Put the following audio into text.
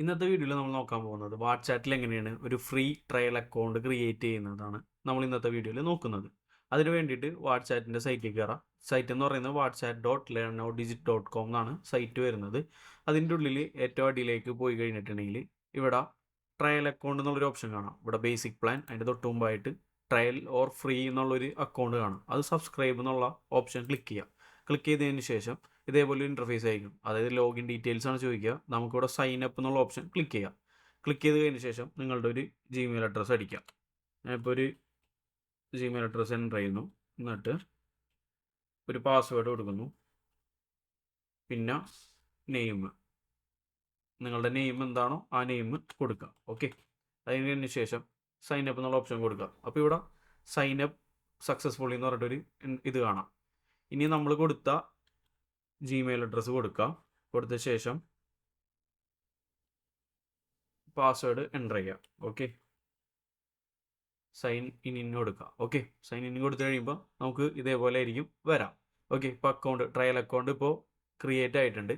ഇന്നത്തെ വീഡിയോയിൽ നമ്മൾ നോക്കാൻ പോകുന്നത് വാട്ട്ചാറ്റിൽ എങ്ങനെയാണ് ഒരു ഫ്രീ ട്രയൽ അക്കൗണ്ട് ക്രിയേറ്റ് ചെയ്യുന്നതാണ് നമ്മൾ ഇന്നത്തെ വീഡിയോയിൽ നോക്കുന്നത്. അതിന് വേണ്ടിയിട്ട് വാട്ട്ചാറ്റിൻ്റെ സൈറ്റിൽ കയറാം. സൈറ്റ് എന്ന് പറയുന്നത് whatsapp.learnowdigit.com എന്നാണ് സൈറ്റ് വരുന്നത്. അതിൻ്റെ ഉള്ളിൽ ഏറ്റവും അടിയിലേക്ക് പോയി കഴിഞ്ഞിട്ടുണ്ടെങ്കിൽ ഇവിടെ ട്രയൽ അക്കൗണ്ട് എന്നുള്ളൊരു ഓപ്ഷൻ കാണാം. ഇവിടെ ബേസിക് പ്ലാൻ, അതിൻ്റെ തൊട്ട് മുമ്പായിട്ട് ട്രയൽ ഓർ ഫ്രീ എന്നുള്ളൊരു അക്കൗണ്ട് കാണാം. അത് സബ്സ്ക്രൈബ് എന്നുള്ള ഓപ്ഷൻ ക്ലിക്ക് ചെയ്യുക. ക്ലിക്ക് ചെയ്തതിന് ശേഷം ഇതേപോലെ ഒരു ഇൻ്റർഫേസ് ആയിരിക്കും. അതായത് ലോഗിൻ ഡീറ്റെയിൽസ് ആണ് ചോദിക്കുക. നമുക്കിവിടെ സൈൻ അപ്പ് എന്നുള്ള ഓപ്ഷൻ ക്ലിക്ക് ചെയ്യാം. ക്ലിക്ക് ചെയ്ത് കഴിഞ്ഞ ശേഷം നിങ്ങളുടെ ഒരു ജിമെയിൽ അഡ്രസ്സ് അടിക്കാം. ഞാനിപ്പോൾ ഒരു ജിമെയിൽ അഡ്രസ്സ് എൻ്റർ ചെയ്യുന്നു. എന്നിട്ട് ഒരു പാസ്വേഡ് കൊടുക്കുന്നു. പിന്നെ നെയിം, നിങ്ങളുടെ നെയിം എന്താണോ ആ നെയിം കൊടുക്കുക. ഓക്കെ, അതിന് ശേഷം സൈൻ അപ്പ് എന്നുള്ള ഓപ്ഷൻ കൊടുക്കുക. അപ്പോൾ ഇവിടെ സൈൻ അപ്പ് സക്സസ്ഫുള്ളി എന്ന് പറഞ്ഞിട്ടൊരു ഇത് കാണാം. ഇനി നമ്മൾ കൊടുത്ത ജിമെയിൽ അഡ്രസ്സ് കൊടുക്കുക. കൊടുത്ത ശേഷം പാസ്വേഡ് എൻ്റർ ചെയ്യുക. ഓക്കെ, സൈൻ ഇന്നിന് കൊടുക്കുക. ഓക്കെ, സൈൻ ഇൻ കൊടുത്തു കഴിയുമ്പോൾ നമുക്ക് ഇതേപോലെ ആയിരിക്കും വരാം. ഓക്കെ, ഇപ്പോൾ ട്രയൽ അക്കൗണ്ട് ഇപ്പോൾ ക്രിയേറ്റ് ആയിട്ടുണ്ട്.